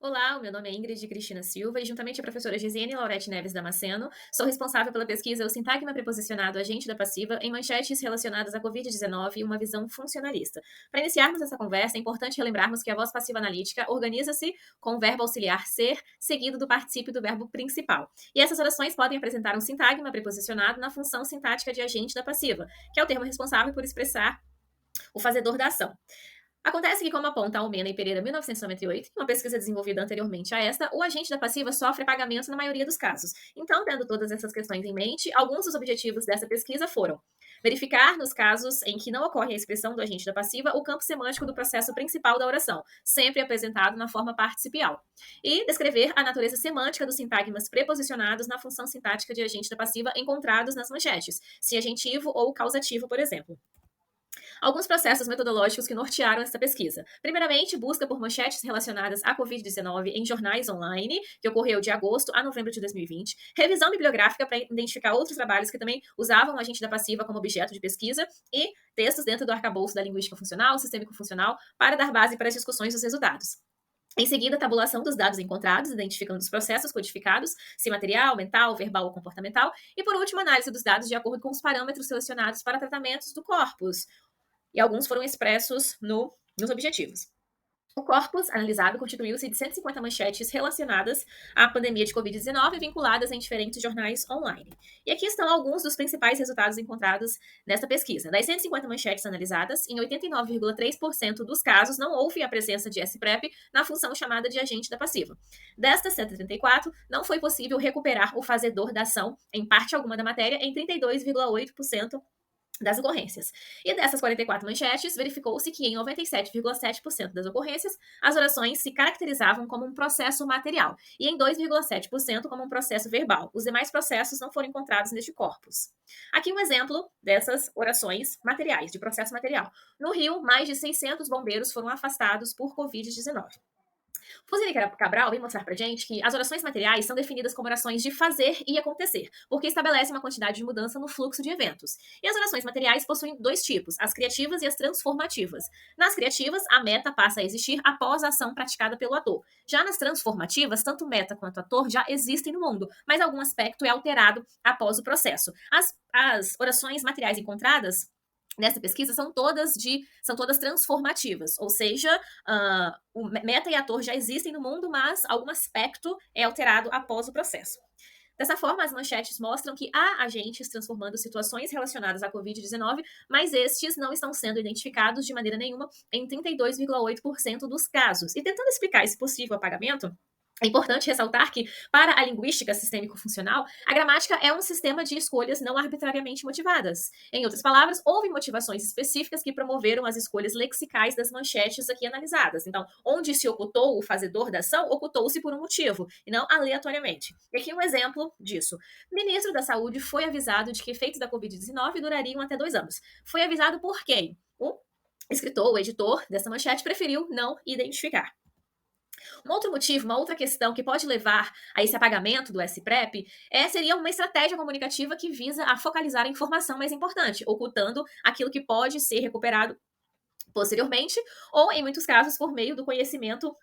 Olá, o meu nome é Ingrid Cristina Silva e, juntamente à professora Gisiane Laurete Neves Damasceno, sou responsável pela pesquisa O Sintagma Preposicionado Agente da Passiva em manchetes relacionadas à Covid-19 e uma visão funcionalista. Para iniciarmos essa conversa, é importante relembrarmos que a voz passiva analítica organiza-se com o verbo auxiliar ser, seguido do particípio do verbo principal. E essas orações podem apresentar um sintagma preposicionado na função sintática de agente da passiva, que é o termo responsável por expressar o fazedor da ação. Acontece que, como aponta Almena e Pereira, 1998, uma pesquisa desenvolvida anteriormente a esta, o agente da passiva sofre pagamento na maioria dos casos. Então, tendo todas essas questões em mente, alguns dos objetivos dessa pesquisa foram verificar, nos casos em que não ocorre a expressão do agente da passiva, o campo semântico do processo principal da oração, sempre apresentado na forma participial, e descrever a natureza semântica dos sintagmas preposicionados na função sintática de agente da passiva encontrados nas manchetes, se agentivo ou causativo, por exemplo. Alguns processos metodológicos que nortearam essa pesquisa. Primeiramente, busca por manchetes relacionadas à Covid-19 em jornais online, que ocorreu de agosto a novembro de 2020. Revisão bibliográfica para identificar outros trabalhos que também usavam o agente da passiva como objeto de pesquisa e textos dentro do arcabouço da linguística funcional, sistêmico-funcional, para dar base para as discussões dos resultados. Em seguida, a tabulação dos dados encontrados, identificando os processos codificados, se material, mental, verbal ou comportamental. E, por último, análise dos dados de acordo com os parâmetros selecionados para tratamentos do corpus, e alguns foram expressos nos objetivos. O corpus analisado constituiu-se de 150 manchetes relacionadas à pandemia de Covid-19 vinculadas em diferentes jornais online. E aqui estão alguns dos principais resultados encontrados nesta pesquisa. Das 150 manchetes analisadas, em 89,3% dos casos não houve a presença de SPrep na função chamada de agente da passiva. Destas 134, não foi possível recuperar o fazedor da ação em parte alguma da matéria em 32,8% das ocorrências. E dessas 44 manchetes, verificou-se que em 97,7% das ocorrências, as orações se caracterizavam como um processo material e em 2,7% como um processo verbal. Os demais processos não foram encontrados neste corpus. Aqui um exemplo dessas orações materiais, de processo material. No Rio, mais de 600 bombeiros foram afastados por Covid-19. Fuzile Cabral vem mostrar pra gente que as orações materiais são definidas como orações de fazer e acontecer, porque estabelecem uma quantidade de mudança no fluxo de eventos. E as orações materiais possuem dois tipos, as criativas e as transformativas. Nas criativas, a meta passa a existir após a ação praticada pelo ator. Já nas transformativas, tanto meta quanto ator já existem no mundo, mas algum aspecto é alterado após o processo. As orações materiais encontradas nessa pesquisa são todas transformativas, ou seja, o meta e ator já existem no mundo, mas algum aspecto é alterado após o processo. Dessa forma, as manchetes mostram que há agentes transformando situações relacionadas à Covid-19, mas estes não estão sendo identificados de maneira nenhuma em 32,8% dos casos. E tentando explicar esse possível apagamento, é importante ressaltar que, para a linguística sistêmico-funcional, a gramática é um sistema de escolhas não arbitrariamente motivadas. Em outras palavras, houve motivações específicas que promoveram as escolhas lexicais das manchetes aqui analisadas. Então, onde se ocultou o fazedor da ação, ocultou-se por um motivo, e não aleatoriamente. E aqui um exemplo disso. O ministro da Saúde foi avisado de que efeitos da Covid-19 durariam até 2 anos. Foi avisado por quem? O escritor, o editor dessa manchete preferiu não identificar. Um outro motivo, uma outra questão que pode levar a esse apagamento do SPrep seria uma estratégia comunicativa que visa a focalizar a informação mais importante, ocultando aquilo que pode ser recuperado posteriormente, ou, em muitos casos, por meio do conhecimento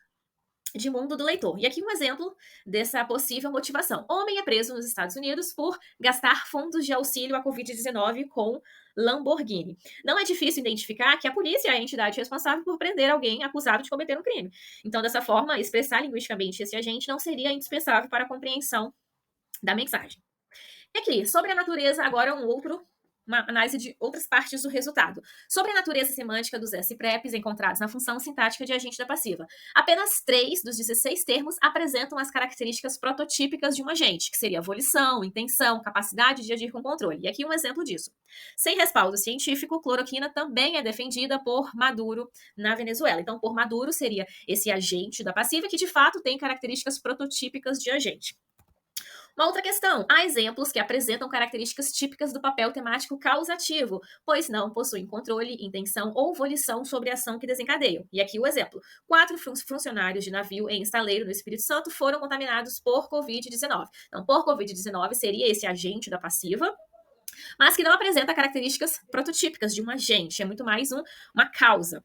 de mundo do leitor. E aqui um exemplo dessa possível motivação. Homem é preso nos Estados Unidos por gastar fundos de auxílio à Covid-19 com Lamborghini. Não é difícil identificar que a polícia é a entidade responsável por prender alguém acusado de cometer um crime. Então, dessa forma, expressar linguisticamente esse agente não seria indispensável para a compreensão da mensagem. E aqui, sobre a natureza, agora uma análise de outras partes do resultado. Sobre a natureza semântica dos SPreps encontrados na função sintática de agente da passiva. Apenas 3 dos 16 termos apresentam as características prototípicas de um agente, que seria volição, intenção, capacidade de agir com controle. E aqui um exemplo disso. Sem respaldo científico, cloroquina também é defendida por Maduro na Venezuela. Então, por Maduro seria esse agente da passiva que, de fato, tem características prototípicas de agente. Uma outra questão, há exemplos que apresentam características típicas do papel temático causativo, pois não possuem controle, intenção ou volição sobre a ação que desencadeiam. E aqui o exemplo. 4 funcionários de navio em estaleiro no Espírito Santo foram contaminados por Covid-19. Então, por Covid-19 seria esse agente da passiva, mas que não apresenta características prototípicas de um agente, é muito mais uma causa.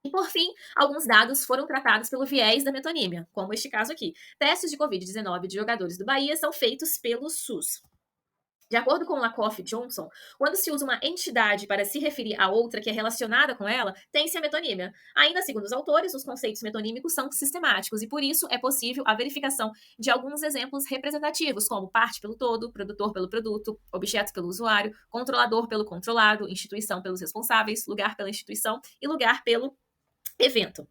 E, por fim, alguns dados foram tratados pelo viés da metonímia, como este caso aqui. Testes de Covid-19 de jogadores do Bahia são feitos pelo SUS. De acordo com Lakoff e Johnson, quando se usa uma entidade para se referir a outra que é relacionada com ela, tem-se a metonímia. Ainda segundo os autores, os conceitos metonímicos são sistemáticos e, por isso, é possível a verificação de alguns exemplos representativos, como parte pelo todo, produtor pelo produto, objeto pelo usuário, controlador pelo controlado, instituição pelos responsáveis, lugar pela instituição e lugar pelo evento.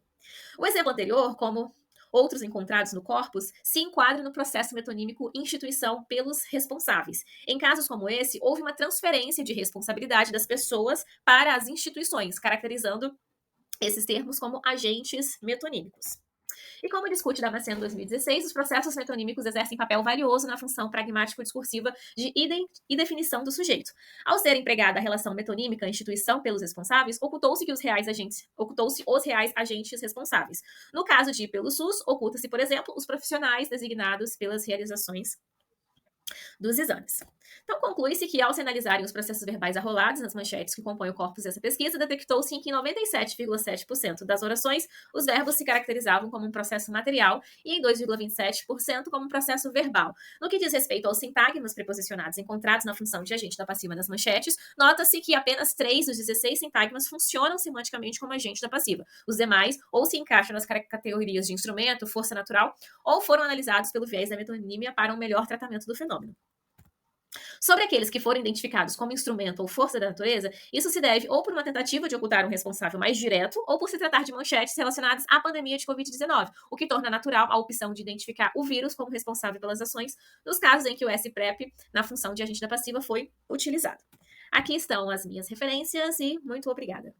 O exemplo anterior, como outros encontrados no corpus, se enquadra no processo metonímico instituição pelos responsáveis. Em casos como esse, houve uma transferência de responsabilidade das pessoas para as instituições, caracterizando esses termos como agentes metonímicos. E como discute Damasceno 2016, os processos metonímicos exercem papel valioso na função pragmático-discursiva de definição do sujeito. Ao ser empregada a relação metonímica instituição pelos responsáveis, ocultou-se os reais agentes responsáveis. No caso de pelo SUS, oculta-se, por exemplo, os profissionais designados pelas realizações dos exames. Então, conclui-se que, ao se analisarem os processos verbais arrolados nas manchetes que compõem o corpus dessa pesquisa, detectou-se que em 97,7% das orações, os verbos se caracterizavam como um processo material e em 2,27% como um processo verbal. No que diz respeito aos sintagmas preposicionados encontrados na função de agente da passiva nas manchetes, nota-se que apenas 3 dos 16 sintagmas funcionam semanticamente como agente da passiva. Os demais ou se encaixam nas categorias de instrumento, força natural, ou foram analisados pelo viés da metonímia para um melhor tratamento do fenômeno. Sobre aqueles que foram identificados como instrumento ou força da natureza, isso se deve ou por uma tentativa de ocultar um responsável mais direto, ou por se tratar de manchetes relacionadas à pandemia de Covid-19, o que torna natural a opção de identificar o vírus como responsável pelas ações, nos casos em que o SPrep, na função de agente da passiva, foi utilizado. Aqui estão as minhas referências e muito obrigada.